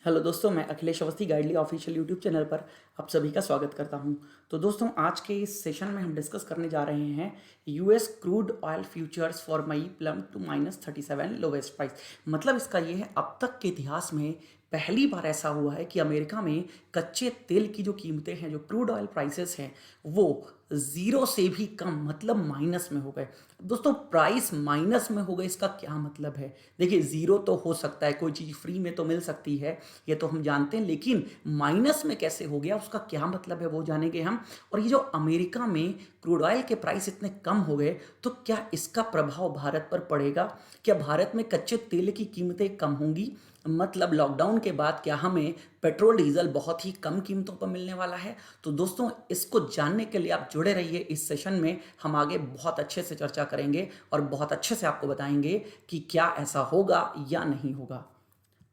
Hello दोस्तों, मैं Akhilesh Awasthi गाइडली official YouTube channel पर आप सभी का स्वागत करता हूं। तो दोस्तों, आज के इस सेशन में हम डिस्कस करने जा रहे हैं US crude oil futures for May plummet to -37 lowest price. मतलब इसका ये है, अब तक के इतिहास में पहली बार ऐसा हुआ है कि अमेरिका में कच्चे तेल की जो कीमतें हैं, जो क्रूड ऑयल प्राइसेस हैं, वो ज़ीरो से भी कम मतलब माइनस में हो गए। दोस्तों, प्राइस माइनस में हो गए, इसका क्या मतलब है? देखिए, ज़ीरो तो हो सकता है, कोई चीज़ फ्री में तो मिल सकती है, ये तो हम जानते हैं, लेकिन माइनस में कैसे हो गया, उसका क्या मतलब है, वो जानेंगे हम। और ये जो अमेरिका में क्रूड ऑयल के प्राइस इतने कम हो गए, तो क्या इसका प्रभाव भारत पर पड़ेगा? क्या भारत में कच्चे तेल की कीमतें कम होंगी? मतलब लॉकडाउन के बाद क्या हमें पेट्रोल डीजल बहुत ही कम कीमतों पर मिलने वाला है? तो दोस्तों, इसको जानने के लिए आप जुड़े रहिए इस सेशन में। हम आगे बहुत अच्छे से चर्चा करेंगे और बहुत अच्छे से आपको बताएंगे कि क्या ऐसा होगा या नहीं होगा।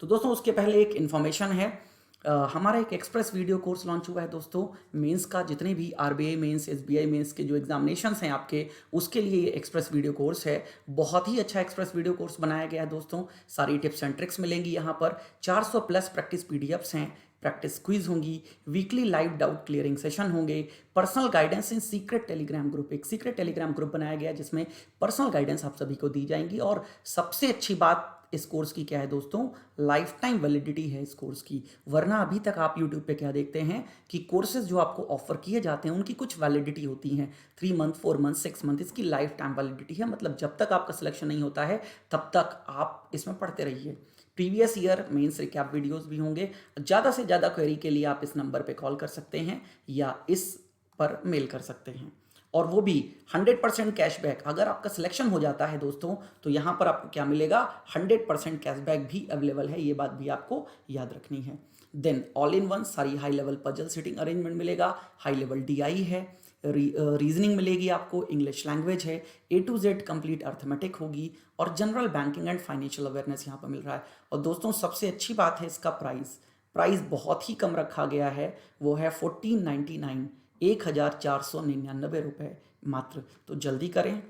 तो दोस्तों, उसके पहले एक इन्फॉर्मेशन है। हमारा एक एक्सप्रेस वीडियो कोर्स लॉन्च हुआ है दोस्तों। मेंस का जितने भी आरबीआई मेंस, एसबीआई मेंस के जो एग्जामिनेशंस हैं आपके, उसके लिए ये एक्सप्रेस वीडियो कोर्स है। बहुत ही अच्छा एक्सप्रेस वीडियो कोर्स बनाया गया है दोस्तों। सारी टिप्स एंड ट्रिक्स मिलेंगी यहाँ पर। 400 प्लस प्रैक्टिस पीडीएफ्स हैं, प्रैक्टिस क्विज होंगी, weekly live doubt clearing session होंगे, personal guidance in secret Telegram group. एक सीक्रेट टेलीग्राम ग्रुप बनाया गया है जिसमें पर्सनल गाइडेंस आप सभी को दी जाएंगी। और सबसे अच्छी बात इस कोर्स की क्या है दोस्तों? लाइफ टाइम वैलिडिटी है इस कोर्स की। वरना अभी तक आप यूट्यूब पे क्या देखते हैं कि कोर्सेज जो आपको ऑफर किए जाते हैं उनकी कुछ वैलिडिटी होती हैं, 3 मंथ, 4 मंथ, 6 मंथ। इसकी लाइफ टाइम वैलिडिटी है, मतलब जब तक आपका सिलेक्शन नहीं होता है तब तक आप इसमें पढ़ते रहिए। Previous year mains recap videos भी होंगे। ज़्यादा से ज़्यादा क्वेरी के लिए आप इस नंबर पे कॉल कर सकते हैं या इस पर मेल कर सकते हैं। और वो भी 100% कैशबैक। अगर आपका सिलेक्शन हो जाता है दोस्तों, तो यहाँ पर आपको क्या मिलेगा? 100% कैशबैक भी अवेलेबल है, ये बात भी आपको याद रखनी है। देन ऑल इन वन सारी high level puzzle sitting arrangement मिलेगा, हाई लेवल डीआई है, रीजनिंग मिलेगी आपको, इंग्लिश लैंग्वेज है, ए टू जेड कंप्लीट अर्थमेटिक होगी, और general banking and financial awareness यहाँ पर मिल रहा है। और दोस्तों, सबसे अच्छी बात है इसका प्राइस। प्राइस बहुत ही कम रखा गया है, वो है 1499, 1499 रुपये मात्र। तो जल्दी करें,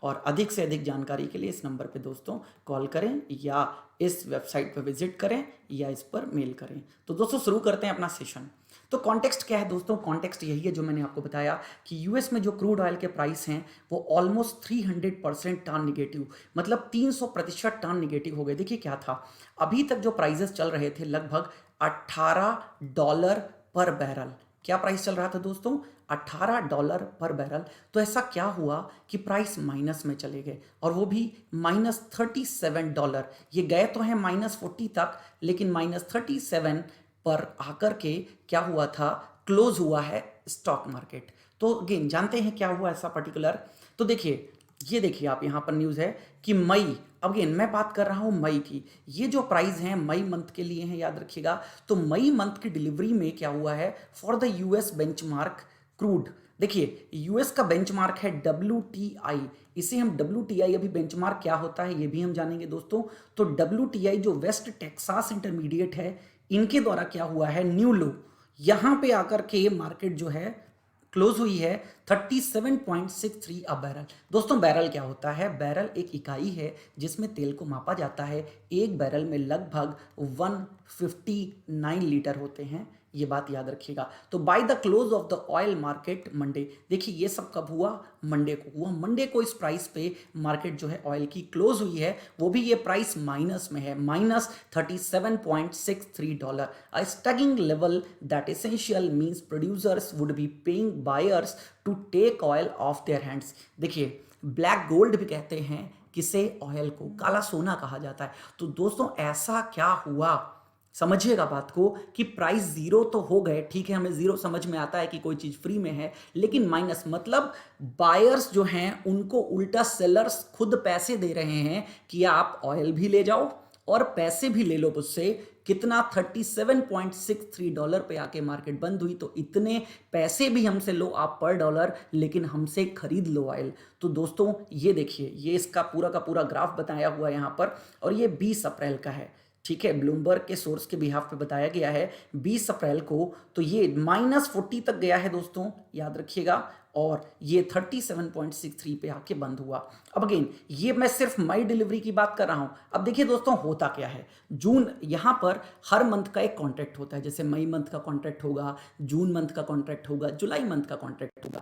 और अधिक से अधिक जानकारी के लिए इस नंबर पे दोस्तों कॉल करें या इस वेबसाइट पर विजिट करें या इस पर मेल करें। तो दोस्तों, शुरू करते हैं अपना सेशन। तो कॉन्टेक्स्ट क्या है दोस्तों? कॉन्टेक्स्ट यही है जो मैंने आपको बताया कि यूएस में जो क्रूड ऑयल के प्राइस हैं वो ऑलमोस्ट 300% टर्न निगेटिव, मतलब 300% टर्न निगेटिव हो गए। देखिए क्या था, अभी तक जो प्राइजेस चल रहे थे लगभग $18 पर बैरल। क्या प्राइस चल रहा था दोस्तों? $18 पर बैरल। तो ऐसा क्या हुआ कि प्राइस माइनस में चले गए, और वो भी -37 डॉलर। ये गए तो हैं -40 तक, लेकिन -37 पर आकर के क्या हुआ था? क्लोज हुआ है स्टॉक मार्केट। तो अगेन जानते हैं क्या हुआ ऐसा पर्टिकुलर। तो देखिए, ये देखिए आप, यहाँ पर न्यूज़ है कि मई, अगेन मैं बात कर रहा हूँ मई की। ये जो प्राइस हैं मई मंथ के लिए हैं, याद रखिएगा। तो मई मंथ की डिलीवरी में क्या हुआ है for the US benchmark crude. देखिए, यूएस का बेंचमार्क है WTI। इसे हम WTI, अभी बेंचमार्क क्या होता है ये भी हम जानेंगे दोस्तों। तो WTI जो वेस्ट टेक्सास इंटरमीडिएट है, इनके द्वारा क्या हुआ है, न्यू लो। यहां पे आकर के मार्केट जो है क्लोज हुई है 37.63 अ बैरल। दोस्तों, बैरल क्या होता है? बैरल एक इकाई है जिसमें तेल को मापा जाता है। एक बैरल में लगभग 159 लीटर होते हैं, ये बात याद रखिएगा। तो by the close of the oil market Monday, देखिए ये सब कब हुआ? मंडे को हुआ। मंडे को इस प्राइस पे मार्केट जो है ऑयल की क्लोज हुई है, वो भी ये प्राइस माइनस में है, -37.63 dollar. A staggering level that essential means producers would be paying buyers to take oil off their hands. देखिए, ब्लैक गोल्ड भी कहते हैं किसे? ऑयल को। काला सोना कहा जाता है। तो दोस्तों, ऐसा क्या हुआ? समझिएगा बात को कि प्राइस जीरो तो हो गए, ठीक है, हमें जीरो समझ में आता है कि कोई चीज फ्री में है, लेकिन माइनस मतलब बायर्स जो हैं उनको उल्टा सेलर्स खुद पैसे दे रहे हैं कि आप ऑयल भी ले जाओ और पैसे भी ले लो मुझसे। कितना? $37.63 पे आके मार्केट बंद हुई। तो इतने पैसे भी हमसे लो आप पर डॉलर, लेकिन हमसे खरीद लो ऑयल। तो दोस्तों, ये देखिए, ये इसका पूरा का पूरा ग्राफ बताया हुआ है यहाँ पर, और ये 20 अप्रैल का है, ठीक है। ब्लूमबर्ग के सोर्स के बिहाफ पे बताया गया है 20 अप्रैल को। तो ये -40 तक गया है दोस्तों, याद रखिएगा। और ये 37.63 पे आके बंद हुआ। अब अगेन ये मैं सिर्फ मई डिलीवरी की बात कर रहा हूं। अब देखिए दोस्तों होता क्या है, जून यहां पर हर मंथ का एक कॉन्ट्रैक्ट होता है, जैसे मई मंथ का कॉन्ट्रैक्ट होगा, जून मंथ का कॉन्ट्रैक्ट होगा, जुलाई मंथ का कॉन्ट्रैक्ट होगा।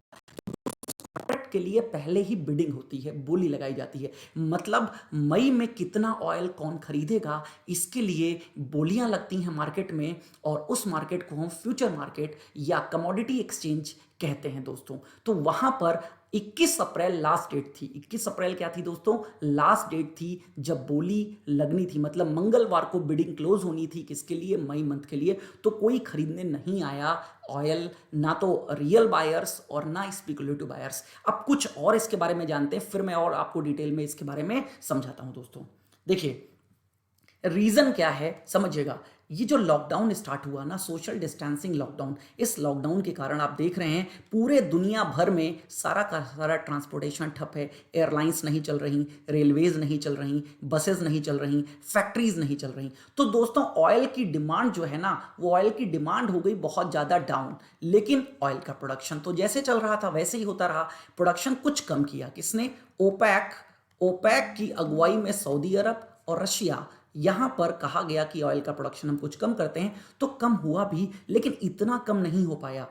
कॉन्ट्रैक्ट के लिए पहले ही बिडिंग होती है, बोली लगाई जाती है, मतलब मई में कितना ऑयल कौन खरीदेगा इसके लिए बोलियां लगती हैं मार्केट में, और उस मार्केट को हम फ्यूचर मार्केट या कमोडिटी एक्सचेंज कहते हैं दोस्तों। तो वहां पर 21 अप्रैल लास्ट डेट थी। 21 अप्रैल क्या थी दोस्तों? लास्ट डेट थी जब बोली लगनी थी, मतलब मंगलवार को बिडिंग क्लोज होनी थी। किसके लिए? मई मंथ के लिए। तो कोई खरीदने नहीं आया ऑयल, ना तो रियल बायर्स और ना स्पेकुलेटिव बायर्स। अब कुछ और इसके बारे में जानते हैं, फिर मैं और आपको डिटेल में इसके बारे में समझाता हूं दोस्तों। देखिए रीजन क्या है समझिएगा। ये जो लॉकडाउन स्टार्ट हुआ ना, सोशल डिस्टेंसिंग लॉकडाउन, इस लॉकडाउन के कारण आप देख रहे हैं पूरे दुनिया भर में सारा का सारा ट्रांसपोर्टेशन ठप है। एयरलाइंस नहीं चल रही, रेलवेज नहीं चल रही, बसेस नहीं चल रही, फैक्ट्रीज नहीं चल रही। तो दोस्तों ऑयल की डिमांड जो है ना, वो ऑयल की डिमांड हो गई बहुत ज़्यादा डाउन, लेकिन ऑयल का प्रोडक्शन तो जैसे चल रहा था वैसे ही होता रहा। प्रोडक्शन कुछ कम किया किसने? ओपेक। ओपेक की अगुवाई में सऊदी अरब और रशिया, यहां पर कहा गया कि ऑयल का प्रोडक्शन हम कुछ कम करते हैं, तो कम हुआ भी, लेकिन इतना कम नहीं हो पाया।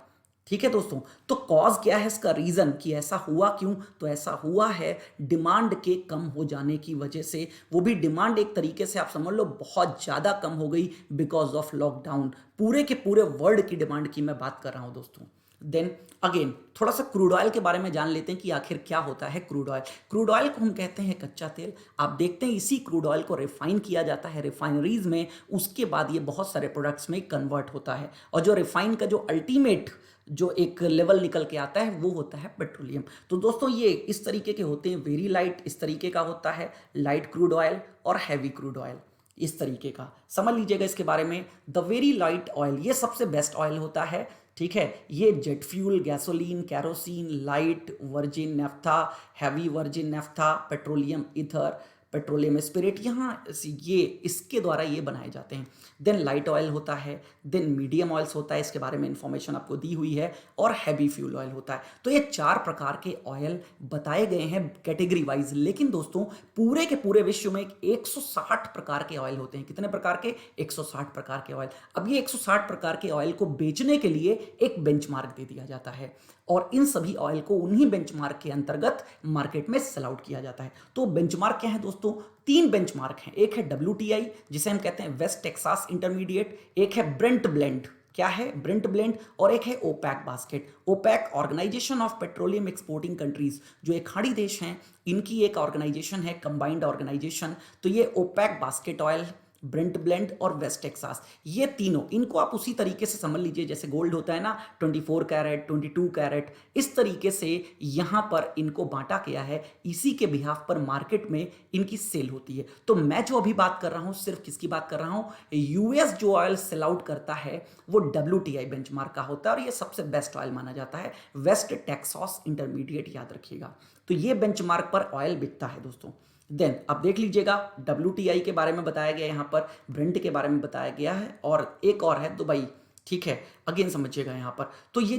ठीक है दोस्तों, तो कॉज क्या है इसका? रीजन कि ऐसा हुआ क्यों? तो ऐसा हुआ है डिमांड के कम हो जाने की वजह से। वो भी डिमांड एक तरीके से आप समझ लो बहुत ज्यादा कम हो गई बिकॉज ऑफ लॉकडाउन। पूरे के पूरे वर्ल्ड की डिमांड की मैं बात कर रहा हूं दोस्तों। देन अगेन थोड़ा सा क्रूड ऑयल के बारे में जान लेते हैं कि आखिर क्या होता है क्रूड ऑयल। क्रूड ऑयल को हम कहते हैं कच्चा तेल। आप देखते हैं इसी क्रूड ऑयल को रिफाइन किया जाता है रिफाइनरीज में, उसके बाद ये बहुत सारे प्रोडक्ट्स में कन्वर्ट होता है, और जो रिफाइन का जो अल्टीमेट जो एक लेवल निकल के आता है वो होता है पेट्रोलियम। तो दोस्तों ये इस तरीके के होते हैं, वेरी लाइट इस तरीके का होता है लाइट क्रूड ऑयल, और हैवी क्रूड ऑयल इस तरीके का समझ लीजिएगा इसके बारे में। द वेरी लाइट ऑयल ये सबसे बेस्ट ऑयल होता है। ठीक है, ये jet fuel, gasoline, kerosene, light virgin naphtha, heavy virgin naphtha, petroleum ether, petroleum spirit, यहाँ ये इसके द्वारा ये बनाए जाते हैं। देन लाइट ऑयल होता है, देन मीडियम ऑयल्स होता है, इसके बारे में इंफॉर्मेशन आपको दी हुई है, और हैवी फ्यूल ऑयल होता है। तो ये 4 प्रकार के ऑयल बताए गए हैं कैटेगरी वाइज। लेकिन दोस्तों पूरे के पूरे विश्व में 160 प्रकार के ऑयल होते हैं। कितने प्रकार के? 160 प्रकार के ऑयल। अब ये 160 प्रकार के ऑयल को बेचने के लिए एक बेंचमार्क दे दिया जाता है, और इन सभी ऑयल को उन्हीं बेंचमार्क के अंतर्गत मार्केट में सेल आउट किया जाता है। तो बेंचमार्क क्या है दोस्तों? 3 बेंचमार्क हैं। एक है WTI जिसे हम कहते हैं वेस्ट टेक्सास इंटरमीडिएट, एक है ब्रेंट ब्लेंड, क्या है? ब्रेंट ब्लेंड, और एक है OPEC basket. OPEC organization of petroleum exporting countries, जो एक खाड़ी देश हैं इनकी एक ऑर्गेनाइजेशन है, कंबाइंड ऑर्गेनाइजेशन। तो ये OPEC basket oil, Brent blend और वेस्ट टेक्सास, ये तीनों, इनको आप उसी तरीके से समझ लीजिए जैसे गोल्ड होता है ना 24 कैरेट, 22 कैरेट, इस तरीके से यहां पर इनको बांटा गया है। इसी के बिहाफ पर मार्केट में इनकी सेल होती है। तो मैं जो अभी बात कर रहा हूं सिर्फ किसकी बात कर रहा हूं? यूएस जो ऑयल सेल आउट करता है वो WTI बेंचमार्क का होता है, और ये सबसे बेस्ट ऑयल माना जाता है, वेस्ट टेक्सास इंटरमीडिएट, याद रखिएगा। तो ये बेंचमार्क पर ऑयल बिकता है दोस्तों। देन आप देख लीजिएगा WTI के बारे में बताया गया, यहाँ पर ब्रेंट के बारे में बताया गया है, और एक और है दुबई। ठीक है, अगेन समझिएगा यहाँ पर। तो ये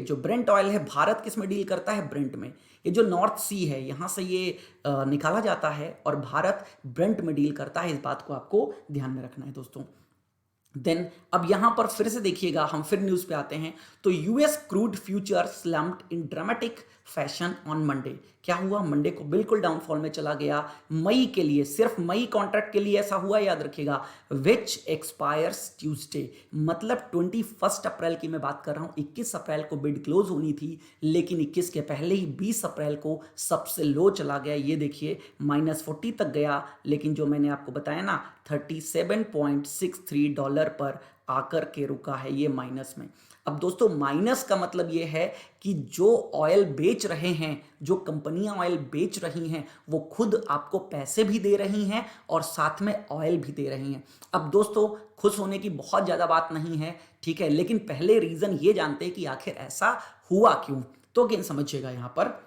जो ब्रेंट ऑयल है, भारत किस में डील करता है? ब्रेंट में। ये जो नॉर्थ सी है यहाँ से ये निकाला जाता है, और भारत ब्रेंट में डील करता है। इस बात को आपको ध्यान में रखना है दोस्तों। देन अब यहां पर फिर से देखिएगा, हम फिर न्यूज पे आते हैं। तो US crude future slumped in dramatic fashion on Monday. क्या हुआ? मंडे को बिल्कुल डाउनफॉल में चला गया। मई के लिए, सिर्फ मई कॉन्ट्रैक्ट के लिए ऐसा हुआ, याद रखिएगा, विच एक्सपायर्स ट्यूसडे, मतलब 21 अप्रैल की मैं बात कर रहा हूं। 21 अप्रैल को बिड क्लोज होनी थी, लेकिन 21 के पहले ही 20 अप्रैल को सबसे लो चला गया। ये देखिए -40 तक गया, लेकिन जो मैंने आपको बताया ना $37.63 पर आकर के रुका है ये माइनस में। अब दोस्तों माइनस का मतलब ये है कि जो ऑयल बेच रहे हैं, जो कंपनियां ऑयल बेच रही हैं, वो खुद आपको पैसे भी दे रही हैं और साथ में ऑयल भी दे रही हैं। अब दोस्तों खुश होने की बहुत ज़्यादा बात नहीं है, ठीक है, लेकिन पहले रीज़न ये जानते हैं कि आखिर ऐसा हुआ क्यों। तो अगेन समझिएगा, यहाँ पर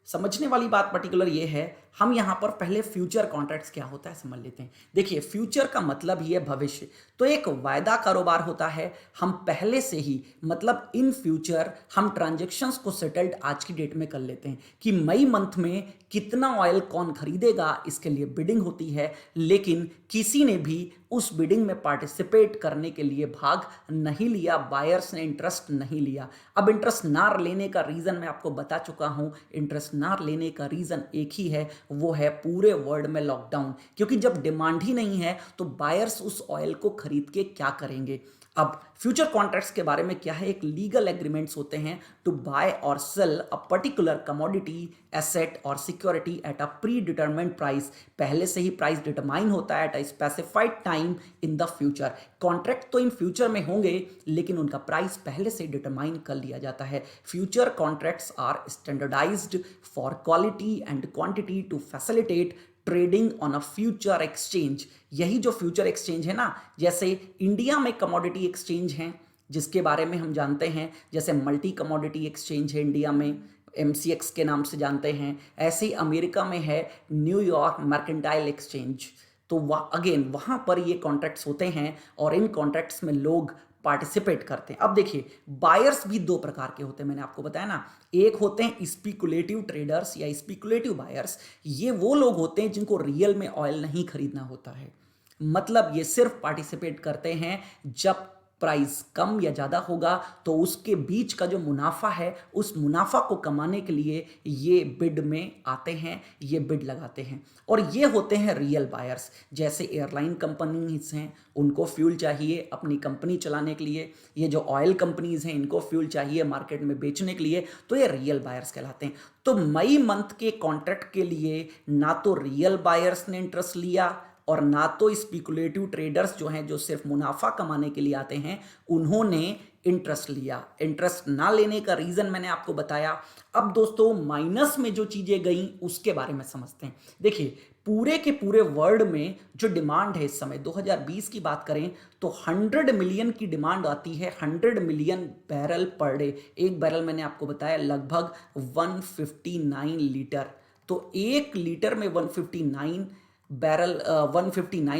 समझने वाली बात पर्टिकुलर ये है, हम यहाँ पर पहले फ्यूचर कॉन्ट्रैक्ट्स क्या होता है समझ लेते हैं। देखिए, फ्यूचर का मतलब ही है भविष्य, तो एक वायदा कारोबार होता है। हम पहले से ही मतलब इन फ्यूचर हम ट्रांजेक्शन्स को सेटल्ड आज की डेट में कर लेते हैं कि मई मंथ में कितना ऑयल कौन खरीदेगा, इसके लिए बिडिंग होती है, लेकिन किसी ने भी उस बिडिंग में पार्टिसिपेट करने के लिए भाग नहीं लिया, बायर्स ने इंटरेस्ट नहीं लिया। अब इंटरेस्ट ना लेने का रीजन मैं आपको बता चुका हूं। इंटरेस्ट ना लेने का रीजन एक ही है, वो है पूरे वर्ल्ड में लॉकडाउन, क्योंकि जब डिमांड ही नहीं है तो बायर्स उस ऑयल को खरीद के क्या करेंगे। अब फ्यूचर कॉन्ट्रैक्ट्स के बारे में क्या है, एक लीगल एग्रीमेंट्स होते हैं टू बाय और sell a particular commodity, asset और security at a predetermined price. पहले से ही प्राइस डिटरमाइन होता है at a specified time in the future. Contract तो इन फ्यूचर में होंगे, लेकिन उनका प्राइस पहले से डिटरमाइन कर लिया जाता है। Future contracts are standardized for quality and quantity to facilitate trading on a future exchange. यही जो फ्यूचर एक्सचेंज है ना, जैसे इंडिया में कमोडिटी एक्सचेंज हैं जिसके बारे में हम जानते हैं, जैसे मल्टी कमोडिटी एक्सचेंज है इंडिया में, MCX के नाम से जानते हैं, ऐसे ही अमेरिका में है न्यूयॉर्क मर्केंटाइल एक्सचेंज। तो अगेन वहाँ पर ये कॉन्ट्रैक्ट्स होते हैं और इन कॉन्ट्रैक्ट्स में लोग पार्टिसिपेट करते हैं। अब देखिए, बायर्स भी दो प्रकार के होते हैं, मैंने आपको बताया ना। एक होते हैं स्पीकुलेटिव ट्रेडर्स या स्पीकुलेटिव बायर्स। ये वो लोग होते हैं जिनको रियल में ऑयल नहीं खरीदना होता है, मतलब ये सिर्फ पार्टिसिपेट करते हैं जब प्राइस कम या ज़्यादा होगा तो उसके बीच का जो मुनाफा है, उस मुनाफा को कमाने के लिए ये बिड में आते हैं, ये बिड लगाते हैं। और ये होते हैं रियल बायर्स, जैसे एयरलाइन कंपनीज हैं, उनको फ्यूल चाहिए अपनी कंपनी चलाने के लिए। ये जो ऑयल कंपनीज हैं, इनको फ्यूल चाहिए मार्केट में बेचने के लिए, तो ये रियल बायर्स कहलाते हैं। तो मई मंथ के कॉन्ट्रैक्ट के लिए ना तो रियल बायर्स ने इंटरेस्ट लिया और ना तो स्पीकुलेटिव ट्रेडर्स जो हैं, जो सिर्फ मुनाफा कमाने के लिए आते हैं, उन्होंने इंटरेस्ट लिया। इंटरेस्ट ना लेने का रीजन मैंने आपको बताया। अब दोस्तों, माइनस में जो चीजें गई उसके बारे में समझते हैं। देखिए, पूरे के पूरे वर्ल्ड में जो डिमांड है इस समय 2020 की बात करें तो 100 मिलियन की डिमांड आती है, 100 मिलियन बैरल पर डे। एक बैरल मैंने आपको बताया लगभग 159 लीटर, तो एक लीटर में 159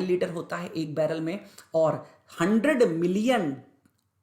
लीटर होता है एक बैरल में। और 100 मिलियन,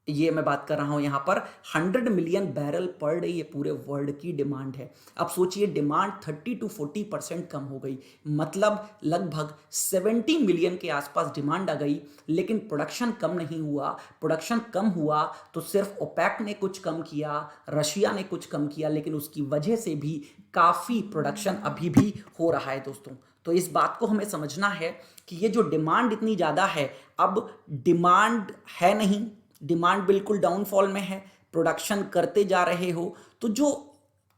ये मैं बात कर रहा हूं यहां पर 100 मिलियन बैरल पर डे, ये पूरे वर्ल्ड की डिमांड है। अब सोचिए, डिमांड 30 to 40% कम हो गई, मतलब लगभग 70 मिलियन के आसपास डिमांड आ गई, लेकिन प्रोडक्शन कम नहीं हुआ। प्रोडक्शन कम हुआ तो सिर्फ ओपेक ने कुछ कम किया, रशिया ने कुछ कम किया, लेकिन उसकी वजह से भी काफी प्रोडक्शन अभी भी हो रहा है दोस्तों। तो इस बात को हमें समझना है कि ये जो डिमांड इतनी ज़्यादा है, अब डिमांड है नहीं, डिमांड बिल्कुल डाउनफॉल में है, प्रोडक्शन करते जा रहे हो, तो जो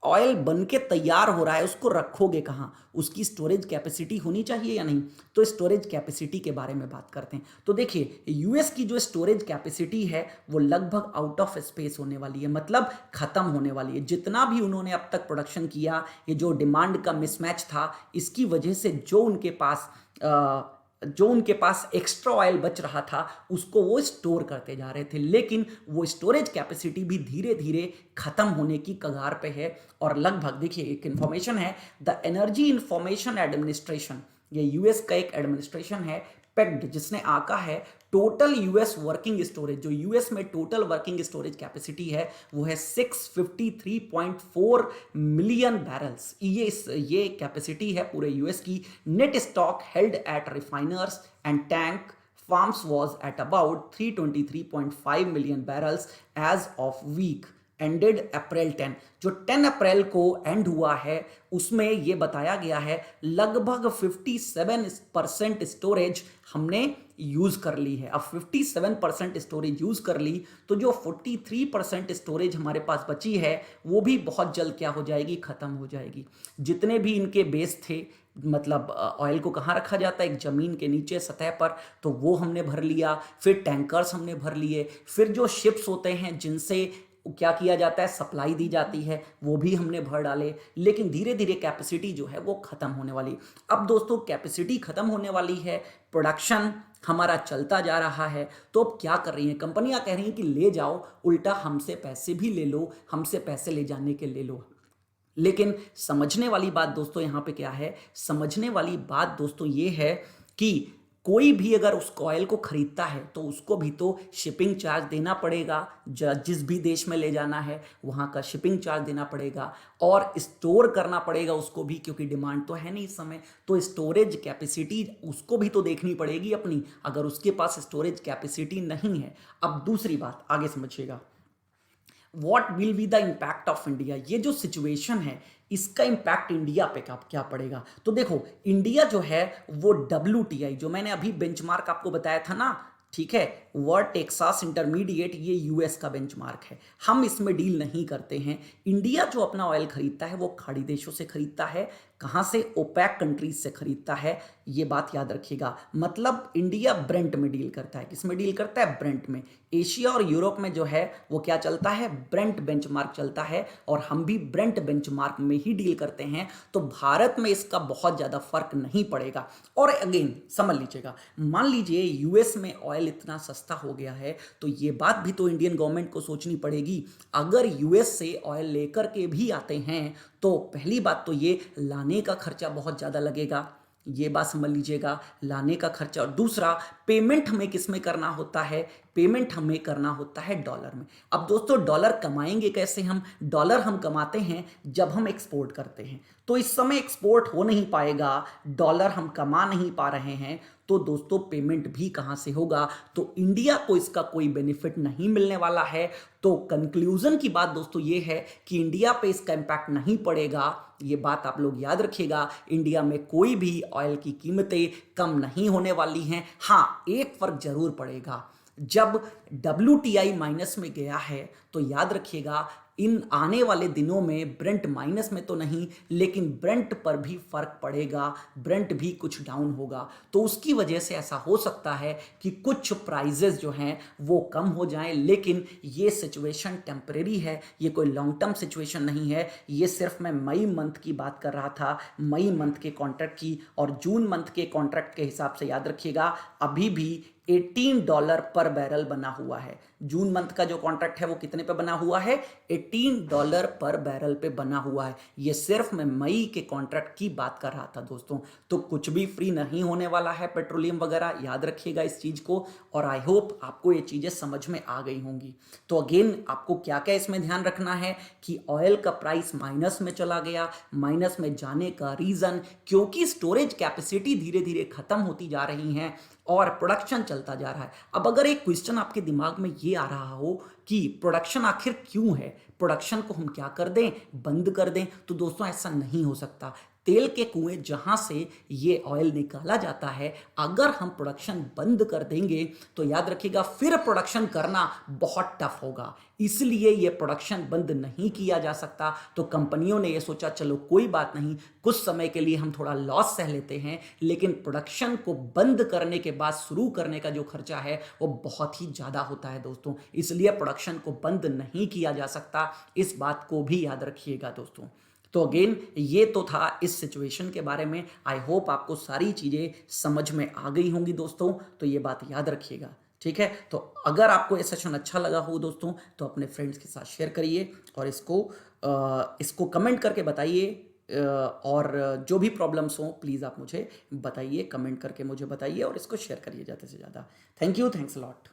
ऑयल बन के तैयार हो रहा है उसको रखोगे कहाँ, उसकी स्टोरेज कैपेसिटी होनी चाहिए या नहीं। तो स्टोरेज कैपेसिटी के बारे में बात करते हैं। तो देखिए, यूएस की जो स्टोरेज कैपेसिटी है वो लगभग आउट ऑफ स्पेस होने वाली है, मतलब खत्म होने वाली है। जितना भी उन्होंने अब तक प्रोडक्शन किया, ये जो डिमांड का मिसमैच था, इसकी वजह से जो उनके पास एक्स्ट्रा ऑयल बच रहा था उसको वो स्टोर करते जा रहे थे, लेकिन वो स्टोरेज कैपेसिटी भी धीरे धीरे खत्म होने की कगार पे है। और लगभग देखिए, एक इंफॉर्मेशन है, द एनर्जी इंफॉर्मेशन एडमिनिस्ट्रेशन, ये यूएस का एक एडमिनिस्ट्रेशन है, पेक्ड, जिसने आका है टोटल यूएस वर्किंग स्टोरेज, जो यूएस में टोटल वर्किंग स्टोरेज कैपेसिटी है वो है 653.4 मिलियन बैरल्स। ये कैपेसिटी है पूरे यूएस की। Net stock held at refiners and tank farms was at about 323.5 million barrels as of week ended April 10। जो 10 अप्रैल को एंड हुआ है उसमें यह बताया गया है लगभग 57% स्टोरेज हमने यूज कर ली है। अब 57% स्टोरेज यूज कर ली तो जो 43% स्टोरेज हमारे पास बची है वो भी बहुत जल्द क्या हो जाएगी, खत्म हो जाएगी। जितने भी इनके बेस थे, मतलब ऑयल को कहाँ रखा जाता है, एक जमीन के नीचे सतह पर, तो वो हमने भर लिया। फिर टैंकर्स हमने भर लिए, फिर जो शिप्स होते हैं जिनसे क्या किया जाता है, सप्लाई दी जाती है, वो भी हमने भर डाले। लेकिन धीरे धीरे कैपेसिटी जो है वो खत्म होने वाली। अब दोस्तों, कैपेसिटी खत्म होने वाली है, प्रोडक्शन हमारा चलता जा रहा है, तो अब क्या कर रही हैं कंपनियां, कह रही हैं कि ले जाओ, उल्टा हमसे पैसे भी ले लो, हमसे पैसे ले जाने के ले लो। लेकिन समझने वाली बात दोस्तों यहाँ पे क्या है, समझने वाली बात दोस्तों ये है कि कोई भी अगर उस ऑयल को खरीदता है तो उसको भी तो शिपिंग चार्ज देना पड़ेगा, जिस भी देश में ले जाना है वहाँ का शिपिंग चार्ज देना पड़ेगा और स्टोर करना पड़ेगा उसको भी, क्योंकि डिमांड तो है नहीं इस समय, तो स्टोरेज कैपेसिटी उसको भी तो देखनी पड़ेगी अपनी, अगर उसके पास स्टोरेज कैपेसिटी नहीं है। अब दूसरी बात आगे समझिएगा, what will be the impact of India, ये जो सिचुएशन है इसका इम्पैक्ट इंडिया पे क्या पड़ेगा। तो देखो इंडिया जो है वो WTI, जो मैंने अभी बेंचमार्क आपको बताया था ना, ठीक है, वर्ल्ड टेक्सास इंटरमीडिएट, ये यूएस का बेंचमार्क है, हम इसमें डील नहीं करते हैं। इंडिया जो अपना ऑयल खरीदता है वो खाड़ी देशों से खरीदता है, कहाँ से, ओपेक कंट्रीज से खरीदता है, ये बात याद रखिएगा। मतलब इंडिया ब्रेंट में डील करता है, किस में डील करता है, ब्रेंट में। एशिया और यूरोप में जो है वो क्या चलता है, ब्रेंट बेंचमार्क चलता है, और हम भी ब्रेंट बेंचमार्क में ही डील करते हैं, तो भारत में इसका बहुत ज़्यादा फर्क नहीं पड़ेगा। और अगेन समझ लीजिएगा, मान लीजिए यूएस में ऑयल इतना सस्ता हो गया है, तो ये बात भी तो इंडियन गवर्नमेंट को सोचनी पड़ेगी, अगर यूएस से ऑयल लेकर के भी आते हैं तो पहली बात तो ये लाने का खर्चा बहुत ज़्यादा लगेगा, ये बात समझ लीजिएगा, लाने का खर्चा। और दूसरा, पेमेंट हमें किस में करना होता है, पेमेंट हमें करना होता है डॉलर में। अब दोस्तों डॉलर कमाएंगे कैसे हम, डॉलर हम कमाते हैं जब हम एक्सपोर्ट करते हैं, तो इस समय एक्सपोर्ट हो नहीं पाएगा, डॉलर हम कमा नहीं पा रहे हैं, तो दोस्तों पेमेंट भी कहाँ से होगा, तो इंडिया को इसका कोई बेनिफिट नहीं मिलने वाला है। तो कंक्लूजन की बात दोस्तों ये है कि इंडिया पे इसका इम्पैक्ट नहीं पड़ेगा, ये बात आप लोग याद रखिएगा। इंडिया में कोई भी ऑयल की कीमतें कम नहीं होने वाली हैं। हाँ, एक फर्क जरूर पड़ेगा, जब WTI माइनस में गया है तो याद रखिएगा इन आने वाले दिनों में ब्रेंट माइनस में तो नहीं, लेकिन ब्रेंट पर भी फर्क पड़ेगा, ब्रेंट भी कुछ डाउन होगा, तो उसकी वजह से ऐसा हो सकता है कि कुछ प्राइजेस जो हैं वो कम हो जाएं, लेकिन ये सिचुएशन टेम्परेरी है, ये कोई लॉन्ग टर्म सिचुएशन नहीं है। ये सिर्फ मैं मई मंथ की बात कर रहा था, मई मंथ के कॉन्ट्रैक्ट की, और जून मंथ के कॉन्ट्रैक्ट के हिसाब से याद रखिएगा अभी भी $18 पर बैरल बना हुआ है। जून मंथ का जो कॉन्ट्रैक्ट है वो कितने पे बना हुआ है, $18 पर बैरल पे बना हुआ है। ये सिर्फ मैं मई के कॉन्ट्रैक्ट की बात कर रहा था दोस्तों, तो कुछ भी फ्री नहीं होने वाला है पेट्रोलियम वगैरह, याद रखिएगा इस चीज को। और आई होप आपको ये चीजें समझ में आ गई होंगी। तो अगेन आपको क्या क्या इसमें ध्यान रखना है कि ऑयल का प्राइस माइनस में चला गया, माइनस में जाने का रीजन क्योंकि स्टोरेज कैपेसिटी धीरे धीरे खत्म होती जा रही है और प्रोडक्शन चलता जा रहा है। अब अगर एक क्वेश्चन आपके दिमाग में ये आ रहा हो कि प्रोडक्शन आखिर क्यों है, प्रोडक्शन को हम क्या कर दें, बंद कर दें, तो दोस्तों ऐसा नहीं हो सकता। तेल के कुएं जहां से ये ऑयल निकाला जाता है, अगर हम प्रोडक्शन बंद कर देंगे तो याद रखिएगा फिर प्रोडक्शन करना बहुत टफ होगा, इसलिए ये प्रोडक्शन बंद नहीं किया जा सकता। तो कंपनियों ने ये सोचा चलो कोई बात नहीं, कुछ समय के लिए हम थोड़ा लॉस सह लेते हैं, लेकिन प्रोडक्शन को बंद करने के बाद शुरू करने का जो खर्चा है वो बहुत ही ज़्यादा होता है दोस्तों, इसलिए प्रोडक्शन को बंद नहीं किया जा सकता, इस बात को भी याद रखिएगा दोस्तों। तो अगेन ये तो था इस सिचुएशन के बारे में। आई होप आपको सारी चीज़ें समझ में आ गई होंगी दोस्तों, तो ये बात याद रखिएगा, ठीक है। तो अगर आपको ये सेशन अच्छा लगा हो दोस्तों तो अपने फ्रेंड्स के साथ शेयर करिए और इसको कमेंट करके बताइए, और जो भी प्रॉब्लम्स हों प्लीज़ आप मुझे बताइए, कमेंट करके मुझे बताइए और इसको शेयर करिए ज़्यादा से ज़्यादा। Thank you, thanks a lot.